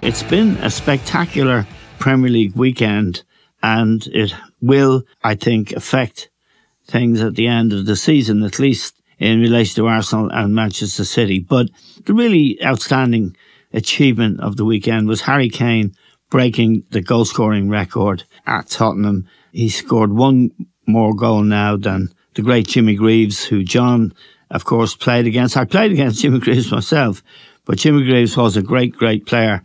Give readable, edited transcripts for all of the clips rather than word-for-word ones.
It's been a spectacular Premier League weekend, and it will, I think, affect things at the end of the season, at least in relation to Arsenal and Manchester City. But the really outstanding achievement of the weekend was Harry Kane breaking the goal-scoring record at Tottenham. He scored one more goal now than the great Jimmy Greaves, who John, of course, played against. I played against Jimmy Greaves myself, but Jimmy Greaves was a great, great player.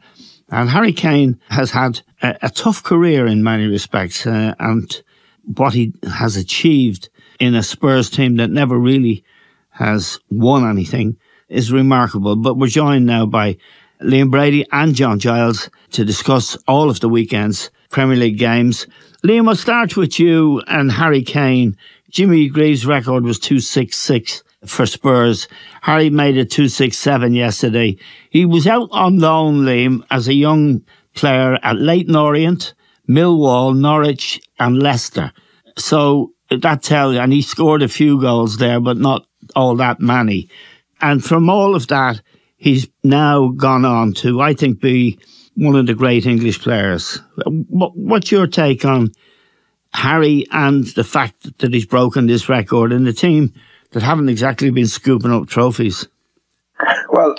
And Harry Kane has had a tough career in many respects, and what he has achieved in a Spurs team that never really has won anything is remarkable. But we're joined now by Liam Brady and John Giles to discuss all of the weekend's Premier League games. Liam, I'll start with you and Harry Kane. Jimmy Greaves' record was 266 for Spurs. Harry made it 267 yesterday. He was out on loan, Liam, as a young player at Leyton Orient, Millwall, Norwich and Leicester. So that tells you, and he scored a few goals there, but not all that many. And from all of that, he's now gone on to, I think, be one of the great English players. What's your take on Harry and the fact that he's broken this record in a team that haven't exactly been scooping up trophies? Well,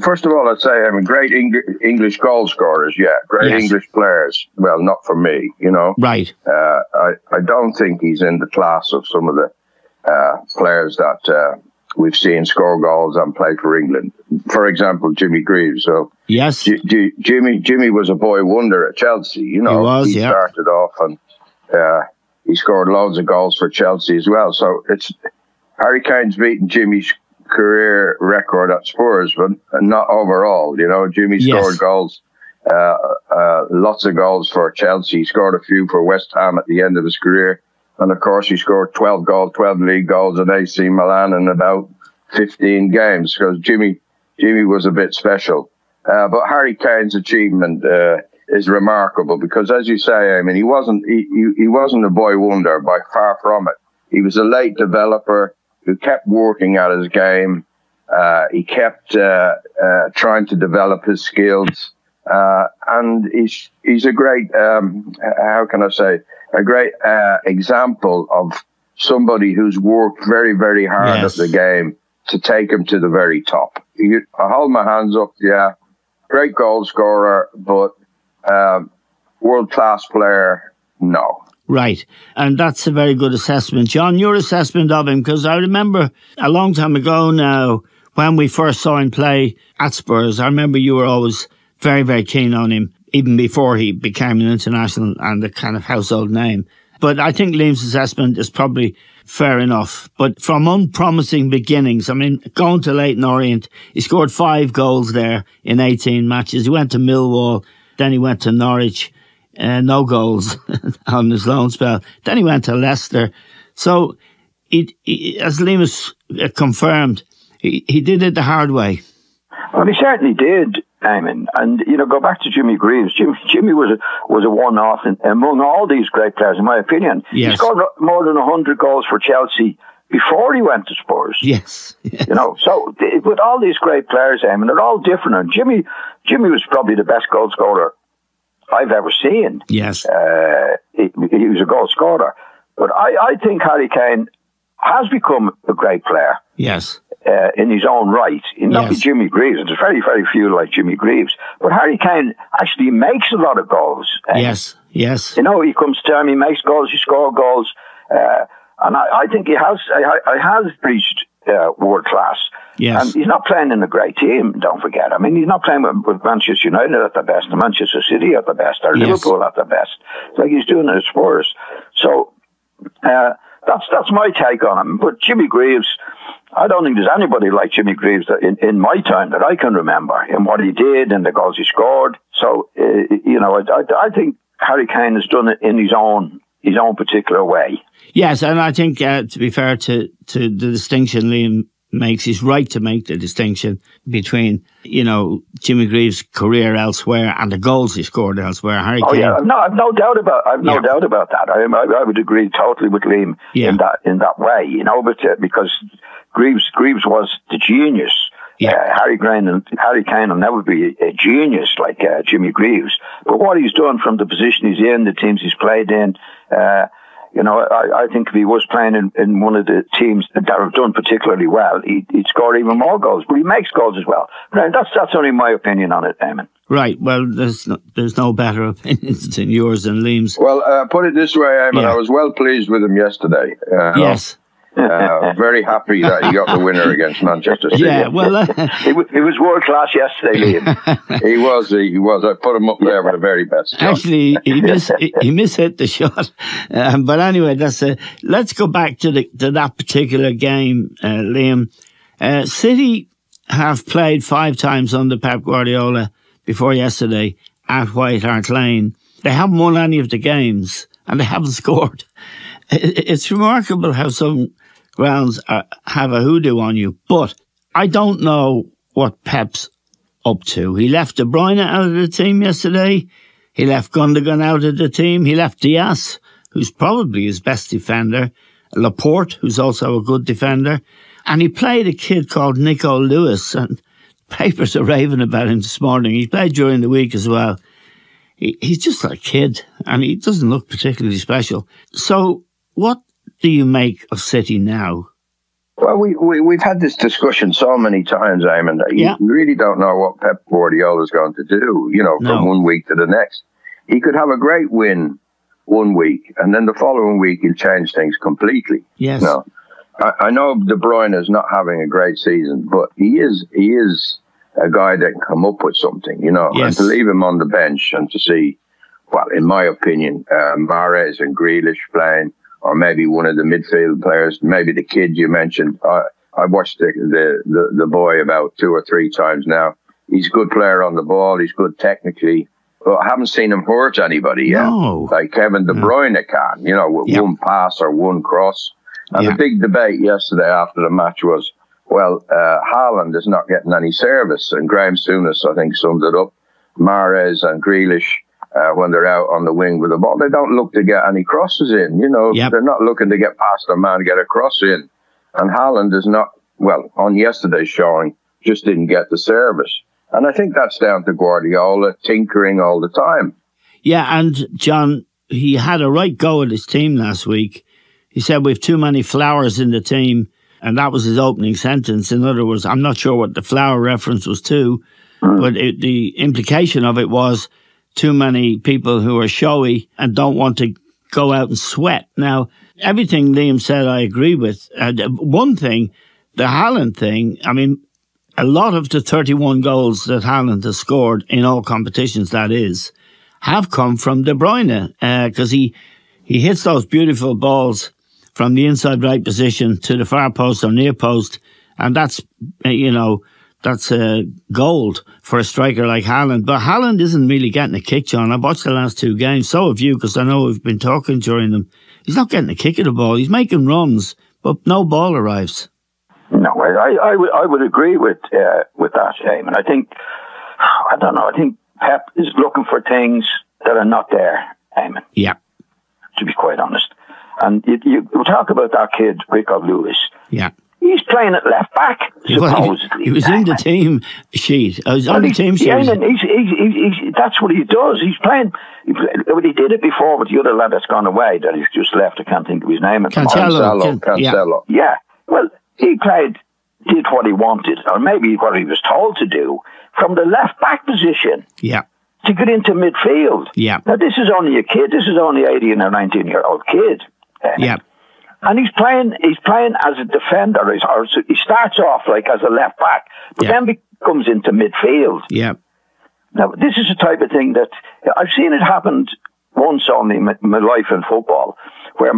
first of all, I'd say great English goal scorers, yeah. Great yes. English players. Well, not for me, you know. Right. I don't think he's in the class of some of the players that we've seen score goals and play for England. For example, Jimmy Greaves. So yes, Jimmy was a boy wonder at Chelsea. You know, he started off and he scored loads of goals for Chelsea as well. So it's Harry Kane's beaten Jimmy's career record at Spurs, but not overall. You know, Jimmy scored goals, lots of goals for Chelsea. He scored a few for West Ham at the end of his career. And of course, he scored 12 league goals at AC Milan in about 15 games because Jimmy was a bit special. But Harry Kane's achievement is remarkable because, as you say, he wasn't a boy wonder, by far from it. He was a late developer who kept working at his game. He kept trying to develop his skills, and he's a great how can I say, a great example of somebody who's worked very, very hard at the game to take him to the very top. I hold my hands up, great goal scorer, but world-class player, no. Right, and that's a very good assessment. John, your assessment of him, because I remember a long time ago now, when we first saw him play at Spurs, I remember you were always very, very keen on him, even before he became an international and a kind of household name. But I think Liam's assessment is probably fair enough. But from unpromising beginnings, going to Leyton Orient, he scored 5 goals there in 18 matches. He went to Millwall, then he went to Norwich, no goals on his loan spell. Then he went to Leicester. So, as Liam has confirmed, he did it the hard way. Well, he certainly did. And go back to Jimmy Greaves. Jimmy was a one-off among all these great players, in my opinion. Yes. He scored more than 100 goals for Chelsea before he went to Spurs. Yes. So with all these great players, they're all different. And Jimmy was probably the best goal scorer I've ever seen. Yes. He was a goal scorer. But I think Harry Kane has become a great player. Yes. In his own right. Not be Jimmy Greaves. There's very, very few like Jimmy Greaves. But Harry Kane actually makes a lot of goals. Yes. He comes to him, he makes goals, he scores goals. And I think he has reached world class. Yes. And he's not playing in a great team, don't forget. He's not playing with Manchester United at the best, or Manchester City at the best, or Liverpool at the best. It's like he's doing it at Spurs. So that's my take on him. But Jimmy Greaves, I don't think there's anybody like Jimmy Greaves in my time that I can remember, in what he did and the goals he scored. So, I think Harry Kane has done it in his own particular way. Yes, and I think, to be fair to the distinction Liam makes, he's right to make the distinction between, Jimmy Greaves' career elsewhere and the goals he scored elsewhere. Harry Kane. Yeah, I've no doubt about that. I would agree totally with Liam in that way, but because Greaves was the genius Harry Kane will never be a genius like Jimmy Greaves. But what he's done from the position he's in, the teams he's played in, I think if he was playing in one of the teams that have done particularly well, he'd score even more goals. But he makes goals as well. Now, that's only my opinion on it, Eamon. Right. Well, there's no better opinions than yours and Liam's. Well, put it this way, Eamon. I was well pleased with him yesterday. Yes. Very happy that he got the winner against Manchester City. Yeah, well, he was world class yesterday, Liam. He was. I put him up there with the very best. Actually, he mishit the shot. But anyway, let's go back to that particular game, Liam. City have played 5 times under Pep Guardiola before yesterday at White Hart Lane. They haven't won any of the games and they haven't scored. It's remarkable how some grounds have a hoodoo on you, but I don't know what Pep's up to. He left De Bruyne out of the team yesterday. He left Gundogan out of the team. He left Diaz, who's probably his best defender, Laporte, who's also a good defender, and he played a kid called Nico Lewis, and papers are raving about him this morning. He played during the week as well. He's just a kid, and he doesn't look particularly special. So what do you make of City now? Well, we've had this discussion so many times, Eamon, that you really don't know what Pep Guardiola is going to do, from one week to the next. He could have a great win one week, and then the following week he'll change things completely. Yes. I know De Bruyne is not having a great season, but he is a guy that can come up with something, Yes. and to leave him on the bench and to see, well, in my opinion, Mahrez and Grealish playing, or maybe one of the midfield players, maybe the kid you mentioned. I watched the boy about 2 or 3 times now. He's a good player on the ball. He's good technically. But I haven't seen him hurt anybody yet. No. Like Kevin De Bruyne can, with one pass or one cross. And the big debate yesterday after the match was, Haaland is not getting any service. And Graham Souness, I think, summed it up. Mahrez and Grealish, when they're out on the wing with the ball, they don't look to get any crosses in. They're not looking to get past their man, get a cross in. And Haaland is not, on yesterday's showing, just didn't get the service. And I think that's down to Guardiola tinkering all the time. Yeah, and John, he had a right go at his team last week. He said, we've too many flowers in the team. And that was his opening sentence. In other words, I'm not sure what the flower reference was to, but the implication of it was too many people who are showy and don't want to go out and sweat. Now, everything Liam said I agree with. One thing, the Haaland thing, a lot of the 31 goals that Haaland has scored in all competitions, that is, have come from De Bruyne, because he hits those beautiful balls from the inside right position to the far post or near post, and that's gold for a striker like Haaland. But Haaland isn't really getting a kick, John. I've watched the last 2 games, so have you, because I know we've been talking during them. He's not getting a kick of the ball. He's making runs, but no ball arrives. No, I would agree with that, Eamon. I think Pep is looking for things that are not there, Eamon. Yeah. To be quite honest. And you talk about that kid, Rico Lewis. Yeah. He's playing at left back, supposedly. He was in the team sheet. That's what he does. He's playing. He did it before with the other lad that's gone away that he's just left. I can't think of his name. Cancelo. Yeah. Well, he did what he wanted, or maybe what he was told to do, from the left back position. Yeah. To get into midfield. Yeah. Now, this is only a kid. This is only 18 or 19-year-old kid. Yeah. And he's playing as a defender. Or he starts off like as a left back, but then comes into midfield. Yeah. Now, this is the type of thing that I've seen it happen once only in my life in football, where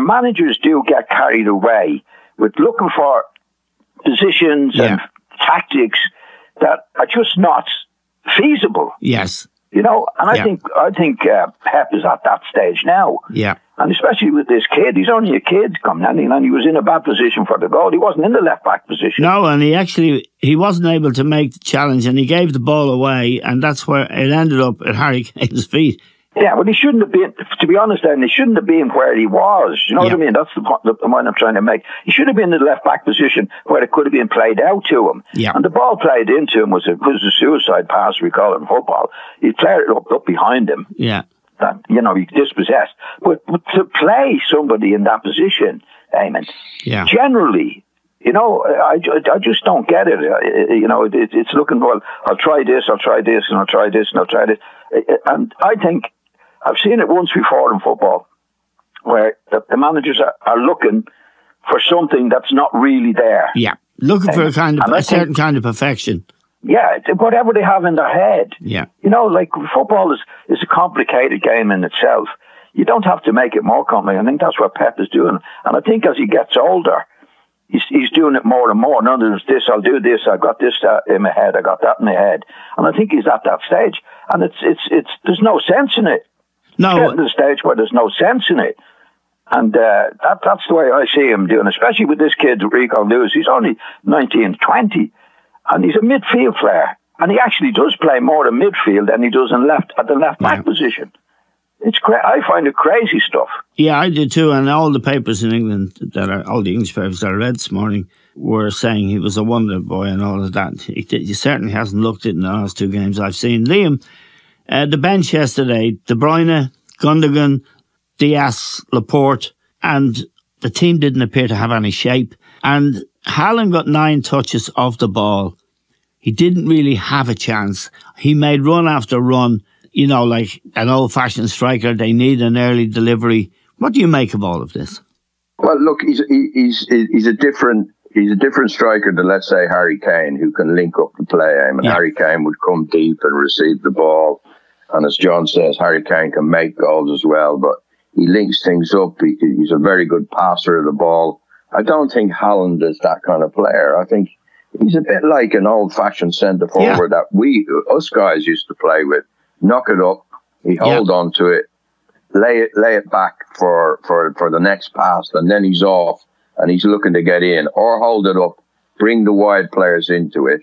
managers do get carried away with looking for positions and tactics that are just not feasible. Yes. And I think Pep is at that stage now. Yeah. And especially with this kid, he's only a kid coming in, and he was in a bad position for the goal. He wasn't in the left back position. No, and he wasn't able to make the challenge, and he gave the ball away, and that's where it ended up at Harry Kane's feet. Yeah, well, he shouldn't have been, to be honest, then, he shouldn't have been where he was. You know what I mean? That's the point I'm trying to make. He should have been in the left-back position where it could have been played out to him. Yeah. And the ball played into him was a suicide pass, we call it in football. He played it up behind him. Yeah. That, you know, he dispossessed. But to play somebody in that position, Eamon, generally, you know, I just don't get it. You know, it's looking, well, I'll try this, and I'll try this, and I'll try this. And I think I've seen it once before in football where the managers are looking for something that's not really there. Yeah, looking for a certain kind of perfection. Yeah, whatever they have in their head. Yeah. You know, like football is a complicated game in itself. You don't have to make it more complicated. I think that's what Pep is doing. And I think as he gets older, he's doing it more and more. In other words, I'll do this, I've got this in my head, I got that in my head. And I think he's at that stage. And it's there's no sense in it. No. He's getting to the stage where there's no sense in it. And that's the way I see him doing, especially with this kid, Rico Lewis. He's only 19, 20, and he's a midfield player. And he actually does play more in midfield than he does at the left-back position. It's I find it crazy stuff. Yeah, I do too. And all the papers in England, all the English papers that I read this morning, were saying he was a wonder boy and all of that. He certainly hasn't looked it in the last two games I've seen. Liam, the bench yesterday, De Bruyne, Gundogan, Diaz, Laporte, and the team didn't appear to have any shape. And Haaland got 9 touches off the ball. He didn't really have a chance. He made run after run. You know, like an old-fashioned striker, they need an early delivery. What do you make of all of this? Well, look, he's a different striker than, let's say, Harry Kane, who can link up the play. I mean, Harry Kane would come deep and receive the ball, and as John says, Harry Kane can make goals as well. But he links things up. He's a very good passer of the ball. I don't think Haaland is that kind of player. I think he's a bit like an old-fashioned centre forward that us guys used to play with. Knock it up, he hold on to it, lay it back for the next pass, and then he's off and he's looking to get in, or hold it up, bring the wide players into it,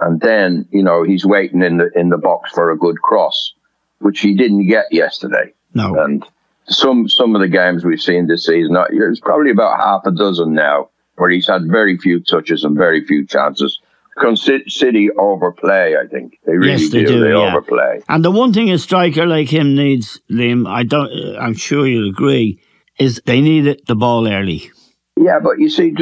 and then, you know, he's waiting in the box for a good cross, which he didn't get yesterday. No. And some of the games we've seen this season, there's probably about half a dozen now where he's had very few touches and very few chances. City overplay, I think. They really do. They overplay. And the one thing a striker like him needs, Liam, I'm sure you'll agree, is they need the ball early. Yeah, but you see,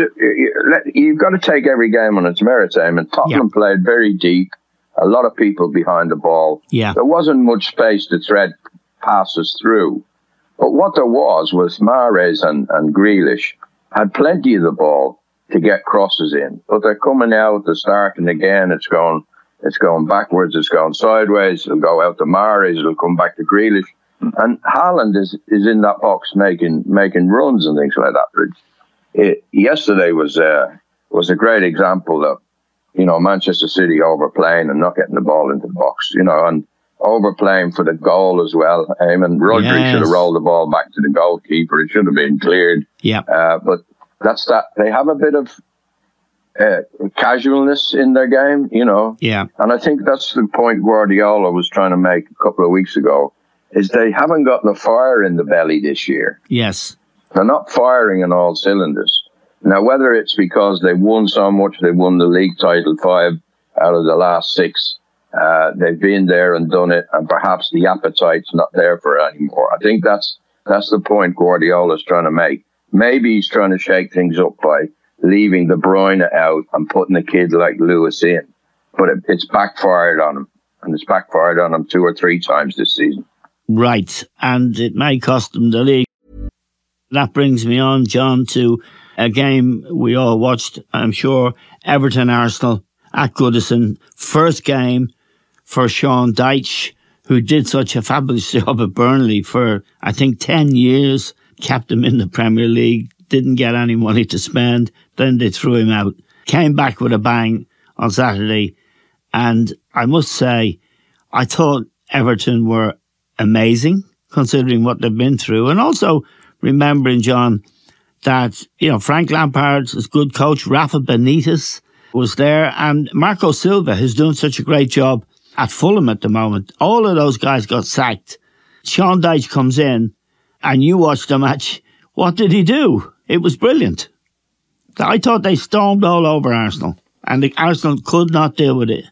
you've got to take every game on its merits, and Tottenham played very deep, a lot of people behind the ball. Yeah. There wasn't much space to thread passes through. But what there was Mahrez and Grealish had plenty of the ball to get crosses in, but they're coming out, they're starting again, it's going backwards, it's going sideways, it'll go out to Mahrez, it'll come back to Grealish, and Haaland is in that box making runs and things like that. Yesterday was a great example of, you know, Manchester City overplaying and not getting the ball into the box, you know, and overplaying for the goal as well. Eamon, Rodri should have rolled the ball back to the goalkeeper, it should have been cleared. But that's that. They have a bit of casualness in their game, you know. Yeah. And I think that's the point Guardiola was trying to make a couple of weeks ago, is they haven't got the fire in the belly this year. Yes. They're not firing on all cylinders. Now, whether it's because they won so much, they won the league title 5 out of the last 6, they've been there and done it, and perhaps the appetite's not there for it anymore. I think that's the point Guardiola's trying to make. Maybe he's trying to shake things up by leaving De Bruyne out and putting a kid like Lewis in. But it's backfired on him. And it's backfired on him 2 or 3 times this season. Right. And it may cost them the league. That brings me on, John, to a game we all watched, I'm sure, Everton-Arsenal at Goodison. First game for Sean Dyche, who did such a fabulous job at Burnley for, I think, 10 years. Kept him in the Premier League, didn't get any money to spend, then they threw him out. Came back with a bang on Saturday, and I must say, I thought Everton were amazing, considering what they've been through, and also remembering, John, that, you know, Frank Lampard is a good coach, Rafa Benitez was there, and Marco Silva, who's doing such a great job at Fulham at the moment. All of those guys got sacked Sean Dyche comes in and you watch the match. What did he do? It was brilliant. I thought they stormed all over Arsenal, and the Arsenal could not deal with it.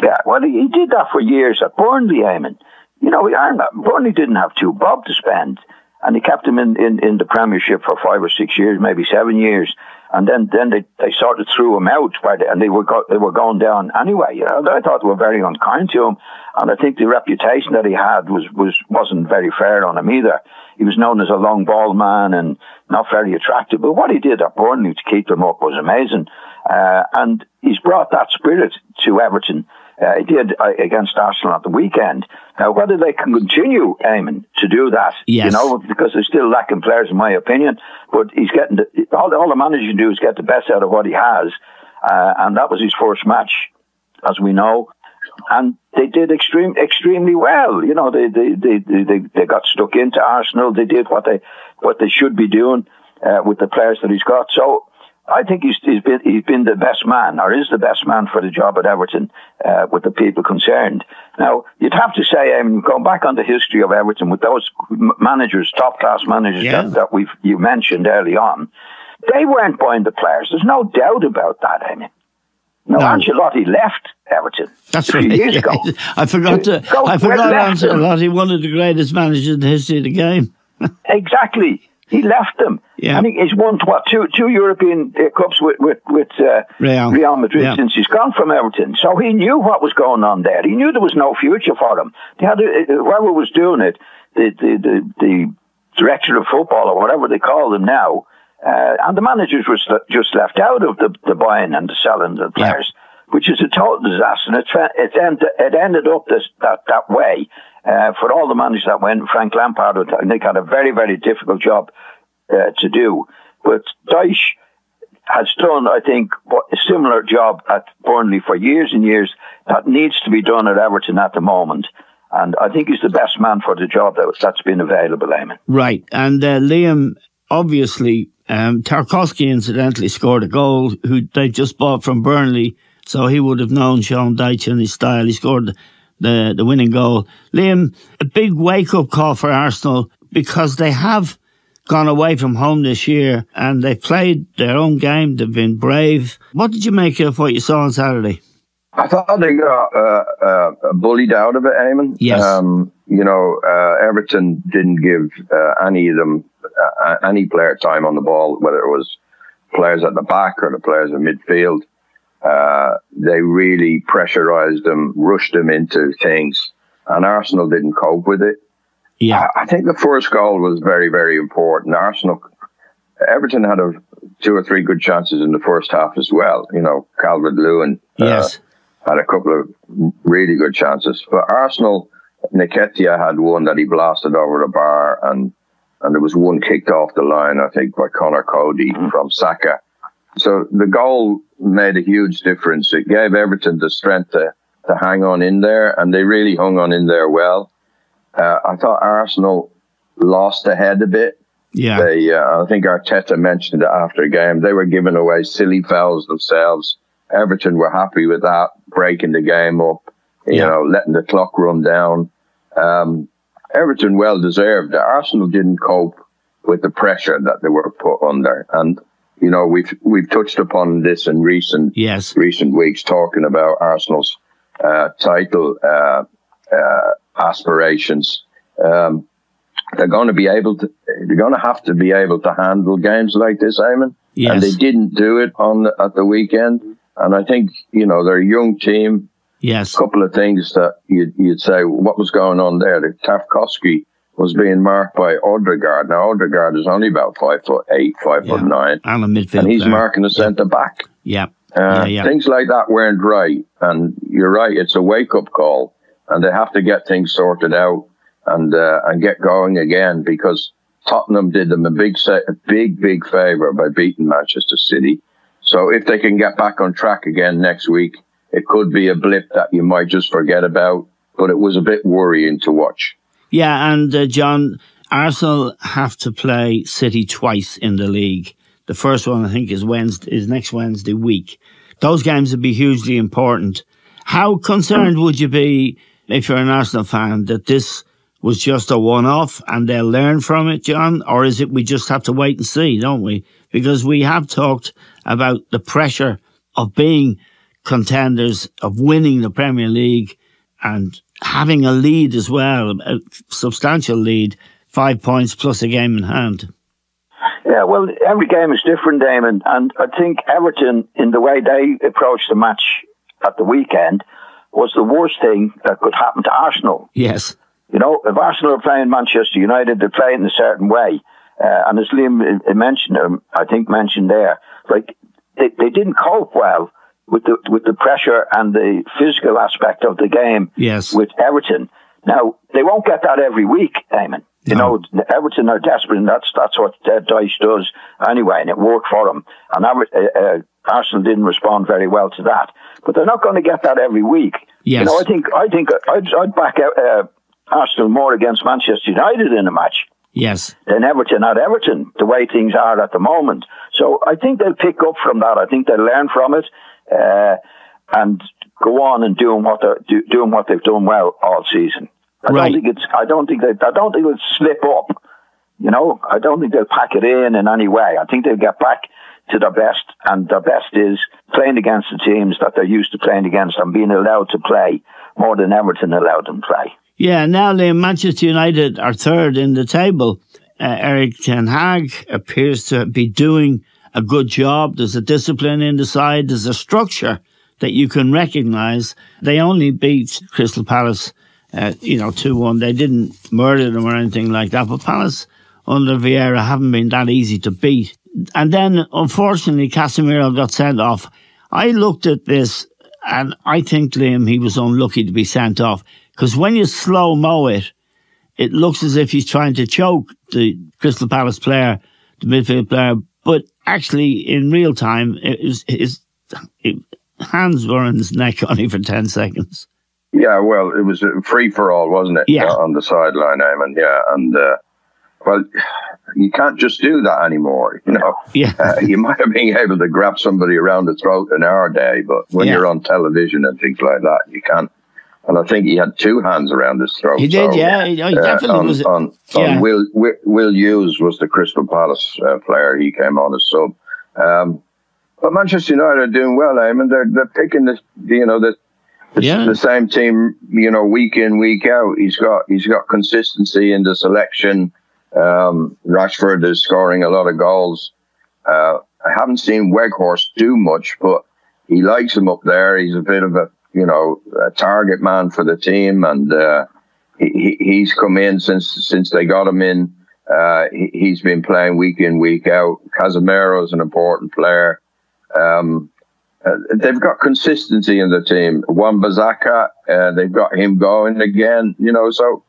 Yeah, well, he did that for years at Burnley, Eamon. You know, Burnley didn't have two bob to spend, and he kept him in the Premiership for 5 or 6 years, maybe 7 years, and then they sort of threw him out, and they were going down anyway. You know, I thought they were very unkind to him, and I think the reputation that he had wasn't very fair on him either. He was known as a long ball man and not very attractive, but what he did at Burnley to keep them up was amazing, and he's brought that spirit to Everton. He did against Arsenal at the weekend. Now, whether they can continue, Eamon, to do that, yes, you know, because they're still lacking players, in my opinion. But he's getting all the manager can do is get the best out of what he has, and that was his first match, as we know. And they did extremely well. You know, they got stuck into Arsenal. They did what they should be doing with the players that he's got. So I think he's been the best man, or is the best man for the job at Everton, with the people concerned. Now, you'd have to say, going back on the history of Everton with those managers, top class managers that you mentioned early on, they weren't buying the players. There's no doubt about that, No, Ancelotti left Everton. That's a few years ago. I forgot Ancelotti, one of the greatest managers in the history of the game. Exactly. He left them. Yeah. I think he's won two European Cups with Real Madrid since he's gone from Everton. So he knew what was going on there. He knew there was no future for him. They had whoever was doing it, the director of football or whatever they call them now, and the managers were just left out of the buying and the selling of the players, which is a total disaster. And it ended up that way. For all the managers that went, Frank Lampard, I think, had a very, very difficult job to do. But Dyche has done, I think, a similar job at Burnley for years and years that needs to be done at Everton at the moment. And I think he's the best man for the job that's been available, Eamon. Right. And Liam, obviously, Tarkowski incidentally scored a goal, who they just bought from Burnley, so he would have known Sean Dyche and his style. He scored the winning goal. Liam, a big wake-up call for Arsenal, because they have gone away from home this year and they've played their own game. They've been brave. What did you make of what you saw on Saturday? I thought they got bullied out of it, Eamon. Yes. Everton didn't give any of them any player time on the ball, whether it was players at the back or the players in midfield. They really pressurised them, rushed them into things, and Arsenal didn't cope with it. Yeah, I think the first goal was very, very important. Everton had 2 or 3 good chances in the first half as well. You know, Calvert-Lewin had a couple of really good chances. But Arsenal, Nketiah had one that he blasted over the bar, and there was one kicked off the line, I think, by Conor Cody from Saka. So the goal made a huge difference. It gave Everton the strength to hang on in there, and they really hung on in there well. I thought Arsenal lost the head a bit. Yeah. I think Arteta mentioned it after the game. They were giving away silly fouls themselves. Everton were happy with that, breaking the game up, you know, letting the clock run down. Everton well deserved. Arsenal didn't cope with the pressure that they were put under. And, you know, we've touched upon this in recent weeks, talking about Arsenal's title aspirations. They're going to have to be able to handle games like this, Eamon. Yes. And they didn't do it at the weekend. And I think, you know, they're a young team. Yes. A couple of things that you'd say, what was going on there? The Tarkowski was being marked by Odegaard. Now, Odegaard is only about 5'8", 5'9", and a midfield and he's player. marking the centre back. Yeah. Things like that weren't right, and you're right. It's a wake up call, and they have to get things sorted out and get going again, because Tottenham did them a big favour by beating Manchester City. So if they can get back on track again next week, it could be a blip that you might just forget about, but it was a bit worrying to watch. Yeah, and John, Arsenal have to play City twice in the league. The first one, I think, is next Wednesday week. Those games would be hugely important. How concerned would you be, if you're an Arsenal fan, that this was just a one-off and they'll learn from it, John? Or is it we just have to wait and see, don't we? Because we have talked about the pressure of being contenders, of winning the Premier League and having a lead as well, a substantial lead, 5 points plus a game in hand. Yeah, well, every game is different, Damon, and I think Everton, in the way they approached the match at the weekend, was the worst thing that could happen to Arsenal. Yes. You know, if Arsenal are playing Manchester United, they play it in a certain way. And as Liam mentioned there, like they didn't cope well with the pressure and the physical aspect of the game. Yes. With Everton. Now, they won't get that every week, Eamon. You know, Everton are desperate, and that's what Dyche does anyway, and it worked for them. And Arsenal didn't respond very well to that. But they're not going to get that every week. Yes. You know, I think I'd back Arsenal more against Manchester United in a match. Yes. Than Everton at Everton, the way things are at the moment. So I think they'll pick up from that. I think they'll learn from it and go on and doing what they've done well all season. I don't think they'll slip up. You know, I don't think they'll pack it in any way. I think they'll get back to their best, and their best is playing against the teams that they're used to playing against and being allowed to play more than Everton allowed them to play. Yeah, now Manchester United are third in the table. Erik ten Hag appears to be doing a good job. There's a discipline in the side. There's a structure that you can recognise. They only beat Crystal Palace 2-1. They didn't murder them or anything like that. But Palace under Vieira haven't been that easy to beat. And then, unfortunately, Casemiro got sent off. I looked at this and I think, Liam, he was unlucky to be sent off. Because when you slow-mo it, it looks as if he's trying to choke the Crystal Palace player, the midfield player. But actually, in real time, his hands were on his neck only for 10 seconds. Yeah, well, it was a free-for-all, wasn't it? Yeah. On the sideline, Eamon. Yeah, and, well, you can't just do that anymore, you know. Yeah. You might have been able to grab somebody around the throat in our day, but when you're on television and things like that, you can't. And I think he had two hands around his throat. He did, yeah. He definitely was. Will Hughes was the Crystal Palace player. He came on as sub. But Manchester United are doing well, Eamon. They're picking the same team, week in, week out. He's got consistency in the selection. Rashford is scoring a lot of goals. I haven't seen Weghorst do much, but he likes him up there. He's a bit of a target man for the team, and he's come in since they got him in. He's been playing week in, week out. Casemiro is an important player. They've got consistency in the team. Wan-Bissaka, they've got him going again. So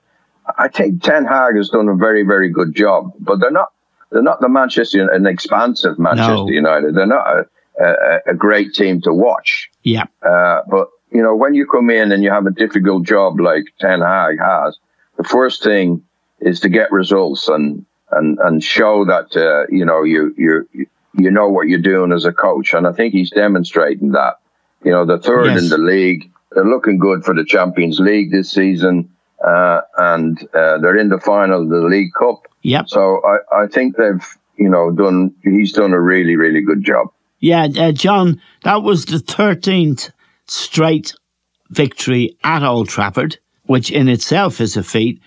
I think Ten Hag has done a very, very good job. But they're not an expansive Manchester United. They're not a great team to watch. Yeah. But when you come in and you have a difficult job like Ten Hag has, the first thing is to get results and show that you know what you're doing as a coach. And I think he's demonstrating that. They're third in the league. They're looking good for the Champions League this season, and they're in the final of the League Cup. Yep. So I think he's done a really, really good job. Yeah, John, that was the 13th straight victory at Old Trafford, which in itself is a feat.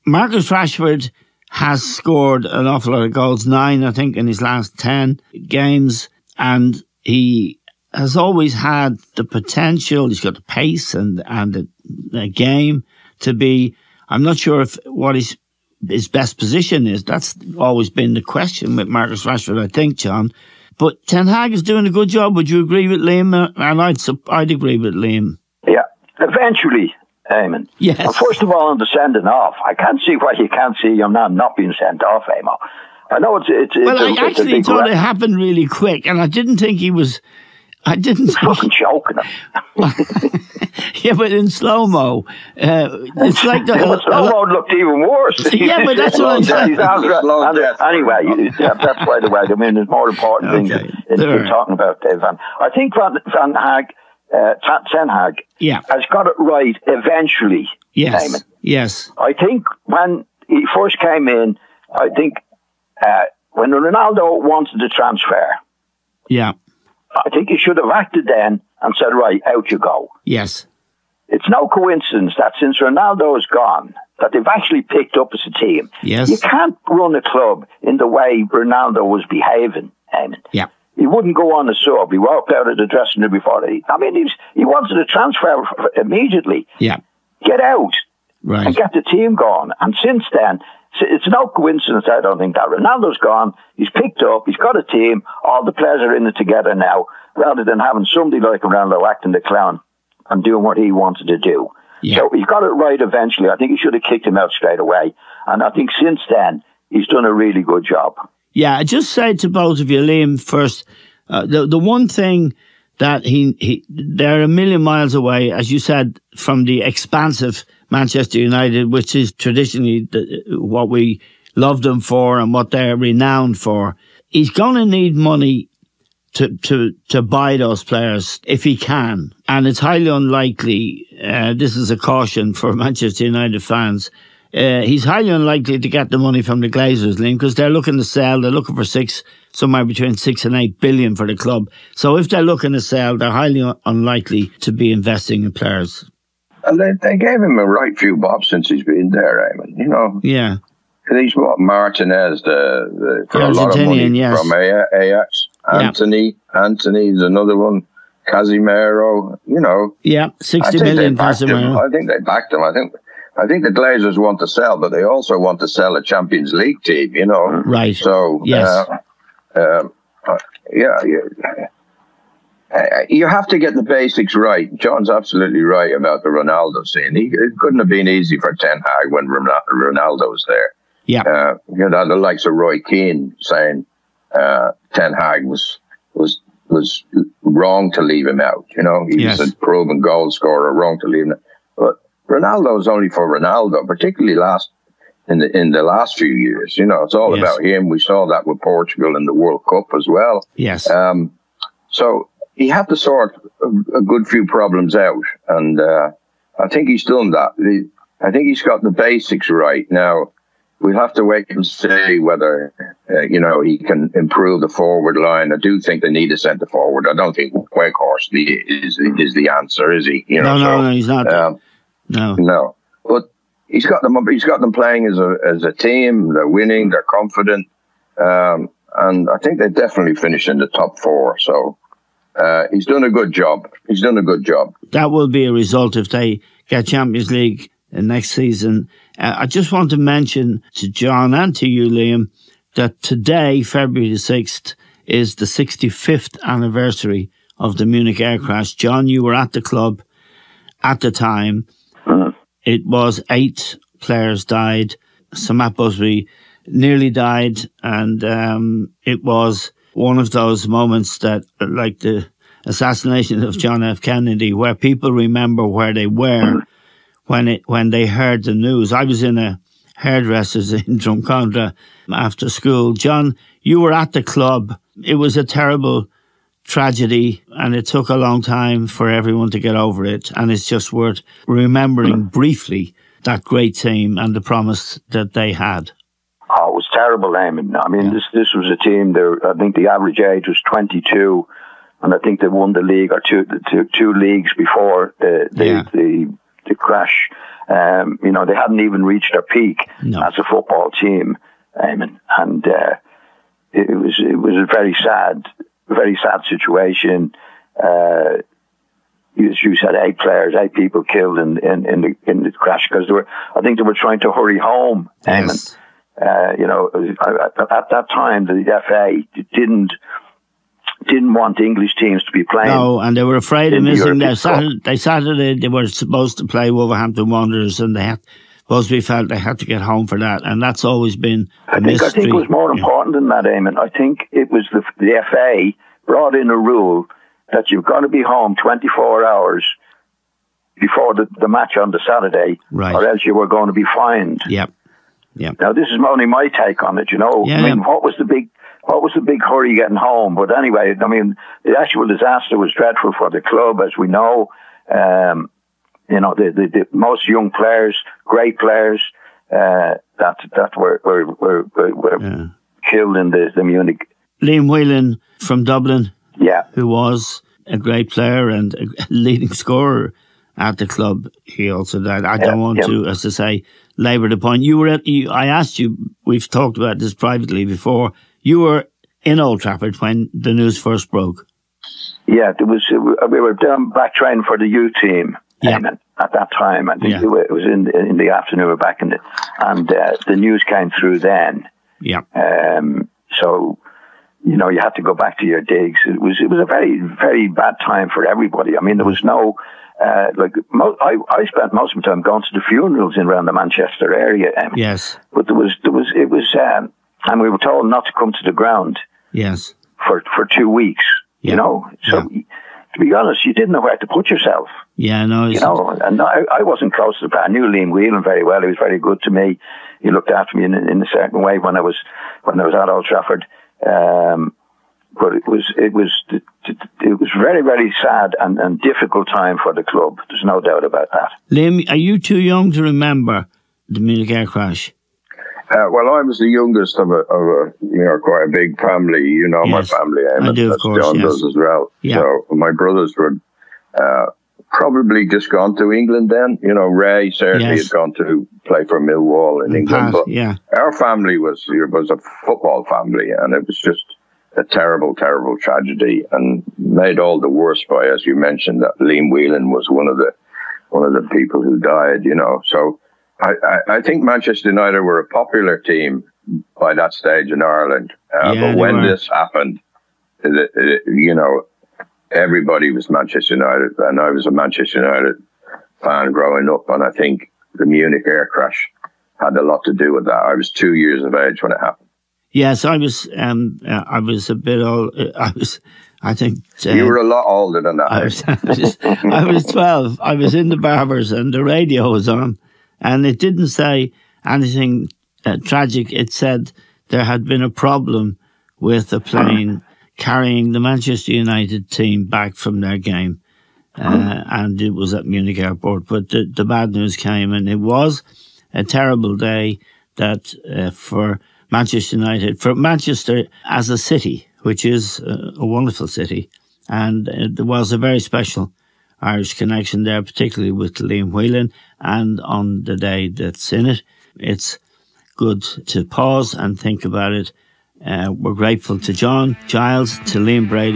Marcus Rashford has scored an awful lot of goals, 9, I think, in his last 10 games, and he has always had the potential. He's got the pace and the game to be. I'm not sure what his best position is. That's always been the question with Marcus Rashford, I think, John. But Ten Hag is doing a good job. Would you agree with Liam? And I'd agree with Liam. Yeah, eventually, Eamon. Yes. Well, first of all, on the sending off, I can't see why you can't see him not being sent off, Eamon. I know it's well, I actually thought it happened really quick, and I didn't think he was. I didn't think. Fucking choking him. Yeah, but in slow-mo, it's like the slow-mo looked even worse. Yeah, but that's what I'm saying. Anyway, that's by the way. I mean, there's more important things that we're talking about, Dave. And I think Ten Hag yeah, has got it right eventually. Yes, Eamon. yes. I think when he first came in, I think when Ronaldo wanted to transfer, yeah, I think he should have acted then and said, right, out you go. Yes. It's no coincidence that since Ronaldo is gone, that they've actually picked up as a team. Yes. You can't run a club in the way Ronaldo was behaving, Eamon. Yeah. He wouldn't go on the sub. He walked out of the dressing room before he wanted to transfer immediately. Yeah. Get out. Right. And get the team going. And since then, it's no coincidence, I don't think, that Ronaldo's gone. He's picked up. He's got a team. All the players are in it together now, rather than having somebody like Ronaldo acting the clown and doing what he wanted to do. Yeah. So he got it right eventually. I think he should have kicked him out straight away. And I think since then, he's done a really good job. Yeah, I just said to both of you, Liam, first, the one thing that they're a million miles away, as you said, from the expansive Manchester United, which is traditionally what we love them for and what they're renowned for. He's going to need money to buy those players if he can. And it's highly unlikely, this is a caution for Manchester United fans, he's highly unlikely to get the money from the Glazers, Liam, because they're looking to sell. They're looking for somewhere between 6 and 8 billion for the club. So if they're looking to sell, they're highly unlikely to be investing in players. And they gave him a right few bob since he's been there, Eamon. You know. Yeah. He's what Martinez, for a lot of money from Ajax. Anthony's another one. Casemiro, you know. Yeah, 60 million Casemiro. I think they backed him. I think the Glazers want to sell, but they also want to sell a Champions League team, you know. Right. So, yes. You have to get the basics right. John's absolutely right about the Ronaldo scene. It couldn't have been easy for Ten Hag when Ronaldo was there. Yeah. You know, the likes of Roy Keane saying Ten Hag was wrong to leave him out. You know, he's a proven goal scorer, wrong to leave him out. But Ronaldo's only for Ronaldo, particularly in the last few years. You know, it's all about him. We saw that with Portugal in the World Cup as well. Yes. So he had to sort a good few problems out, and I think he's done that. I think he's got the basics right. Now, we'll have to wait and see whether, he can improve the forward line. I do think they need a centre forward. I don't think Weghorst is the answer, is he? You know, no, he's not. No. But he's got them playing as a team. They're winning. They're confident. And I think they definitely finish in the top 4. So he's done a good job. That will be a result if they get Champions League next season. I just want to mention to John and to you, Liam, that today, February the 6th, is the 65th anniversary of the Munich air crash. John, you were at the club at the time. It was 8 players died. Sir Matt Busby nearly died, and it was one of those moments that, like the assassination of John F. Kennedy, where people remember where they were when they heard the news. I was in a hairdresser's in Drumcondra after school. John, you were at the club. It was a terrible tragedy, and it took a long time for everyone to get over it. And it's just worth remembering briefly that great team and the promise that they had. Oh, it was terrible, Eamon. I mean, this was a team there. I think the average age was 22, and I think they won the league or two leagues before the crash. They hadn't even reached their peak as a football team, Eamon, and it was a very sad situation. You said 8 players, 8 people killed in the crash because I think they were trying to hurry home, Eamon. Yes. At that time, the FA didn't want English teams to be playing. No, and they were afraid of missing their Saturday. They were supposed to play Wolverhampton Wanderers, and Busby felt they had to get home for that, and that's always been a mystery. I think it was more important than that, Eamon. I think it was the FA brought in a rule that you've got to be home 24 hours before the match on the Saturday, or else you were going to be fined. Yep. Now, this is only my take on it, what was the big hurry getting home? But anyway, I mean, the actual disaster was dreadful for the club, as we know. You know, the most young players, great players, that were killed in the Munich. Liam Whelan from Dublin, who was a great player and a leading scorer at the club. He also died. I don't want to, as I say, labour the point. I asked you, we've talked about this privately before, you were in Old Trafford when the news first broke. Yeah, we were down back training for the U team at that time. I think it was in the afternoon. We were back in and the news came through then. Yeah. So, you know, you had to go back to your digs. It was a very, very bad time for everybody. I mean, there was no I spent most of my time going to the funerals in around the Manchester area. Yes. But it was, and we were told not to come to the ground. Yes. For 2 weeks. You know, so to be honest, you didn't know where to put yourself. Yeah, no. You know, and I wasn't close to the. I knew Liam Whelan very well. He was very good to me. He looked after me in a certain way when I was at Old Trafford. But it was very, very sad and difficult time for the club. There's no doubt about that. Liam, are you too young to remember the Munich air crash? Well, I was the youngest of a quite a big family. You know, my family. I do, of course. John does as well. Yeah. So my brothers were probably just gone to England then. You know, Ray certainly had gone to play for Millwall in England. But our family was a football family, and it was just a terrible, terrible tragedy, and made all the worse by, as you mentioned, that Liam Whelan was one of the people who died. You know, so. I think Manchester United were a popular team by that stage in Ireland. But when this happened, you know, everybody was Manchester United, and I was a Manchester United fan growing up, and I think the Munich air crash had a lot to do with that. I was 2 years of age when it happened. Yes, I was a bit old. I think you were a lot older than that. I was 12. I was in the barbers, and the radio was on. And it didn't say anything tragic. It said there had been a problem with a plane carrying the Manchester United team back from their game. And it was at Munich airport. But the bad news came, and it was a terrible day that for Manchester United, for Manchester as a city, which is a wonderful city. And there was a very special Irish connection there, particularly with Liam Whelan, and on the day that's in it. It's good to pause and think about it. We're grateful to John, Giles, to Liam, Brady.